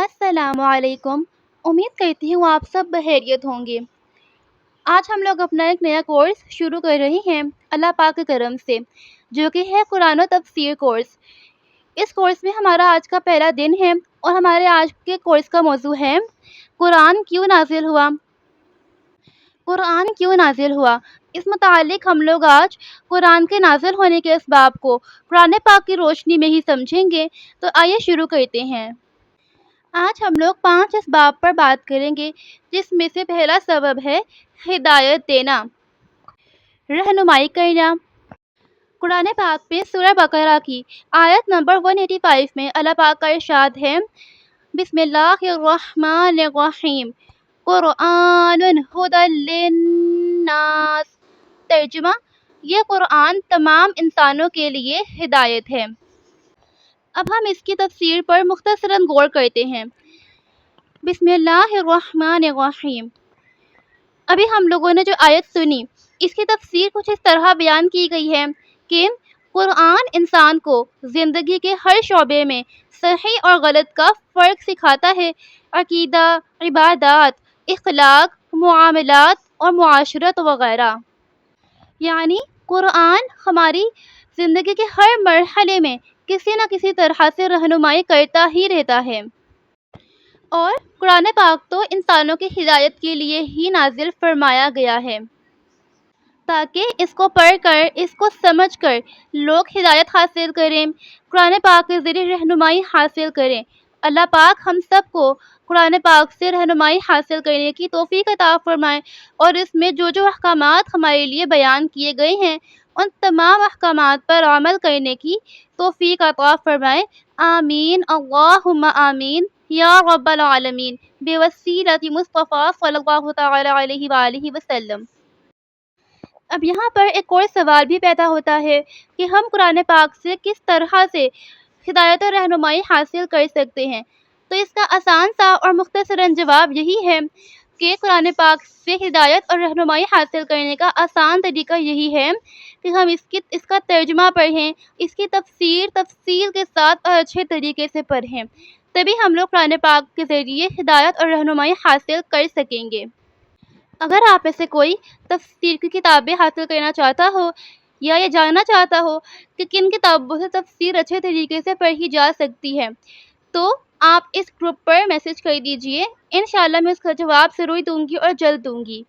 السلام علیکم۔ امید کرتی ہوں آپ سب بخیریت ہوں گے۔ آج ہم لوگ اپنا ایک نیا کورس شروع کر رہے ہیں اللہ پاک کے کرم سے، جو کہ ہے قرآن و تفسیر کورس۔ اس کورس میں ہمارا آج کا پہلا دن ہے اور ہمارے آج کے کورس کا موضوع ہے قرآن کیوں نازل ہوا۔ قرآن کیوں نازل ہوا، اس متعلق ہم لوگ آج قرآن کے نازل ہونے کے اسباب کو قرآن پاک کی روشنی میں ہی سمجھیں گے۔ تو آئیے شروع کرتے ہیں۔ آج ہم لوگ 5 اسباب پر بات کریں گے، جس میں سے پہلا سبب ہے ہدایت دینا، رہنمائی کرنا۔ قرآن پاک میں سورہ بقرہ کی آیت نمبر 185 میں اللہ پاک کا ارشاد ہے، بسم اللہ الرحمن الرحیم، قرآن ھدی للناس۔ ترجمہ، یہ قرآن تمام انسانوں کے لیے ہدایت ہے۔ اب ہم اس کی تفسیر پر مختصراً غور کرتے ہیں۔ بسم اللہ الرحمن الرحیم۔ ابھی ہم لوگوں نے جو آیت سنی، اس کی تفسیر کچھ اس طرح بیان کی گئی ہے کہ قرآن انسان کو زندگی کے ہر شعبے میں صحیح اور غلط کا فرق سکھاتا ہے، عقیدہ، عبادات، اخلاق، معاملات اور معاشرت وغیرہ۔ یعنی قرآن ہماری زندگی کے ہر مرحلے میں کسی نہ کسی طرح سے رہنمائی کرتا ہی رہتا ہے۔ اور قرآن پاک تو انسانوں کی ہدایت کے لیے ہی نازل فرمایا گیا ہے، تاکہ اس کو پڑھ کر، اس کو سمجھ کر لوگ ہدایت حاصل کریں، قرآن پاک کے ذریعے رہنمائی حاصل کریں۔ اللہ پاک ہم سب کو قرآن پاک سے رہنمائی حاصل کرنے کی توفیق عطا فرمائے، اور اس میں جو جو احکامات ہمارے لیے بیان کیے گئے ہیں، ان تمام احکامات پر عمل کرنے کی توفیق عطا فرمائے۔ آمین، اللہم آمین یا رب العالمین، بوسیلۃ مصطفیٰ صلی اللہ تعالی علیہ وآلہ وسلم۔ اب یہاں پر ایک اور سوال بھی پیدا ہوتا ہے کہ ہم قرآن پاک سے کس طرح سے ہدایت اور رہنمائی حاصل کر سکتے ہیں۔ تو اس کا آسان سا اور مختصراً جواب یہی ہے کہ قرآن پاک سے ہدایت اور رہنمائی حاصل کرنے کا آسان طریقہ یہی ہے کہ ہم اس کا ترجمہ پڑھیں، اس کی تفسیر تفصیل کے ساتھ اور اچھے طریقے سے پڑھیں، تبھی ہم لوگ قرآن پاک کے ذریعے ہدایت اور رہنمائی حاصل کر سکیں گے۔ اگر آپ میں سے کوئی تفسیر کی کتابیں حاصل کرنا چاہتا ہو یا یہ جاننا چاہتا ہو کہ کن کتابوں سے تفسیر اچھے طریقے سے پڑھی جا سکتی ہے، تو آپ اس گروپ پر میسج کر دیجئے، انشاءاللہ میں اس کا جواب ضرور دوں گی اور جلد دوں گی۔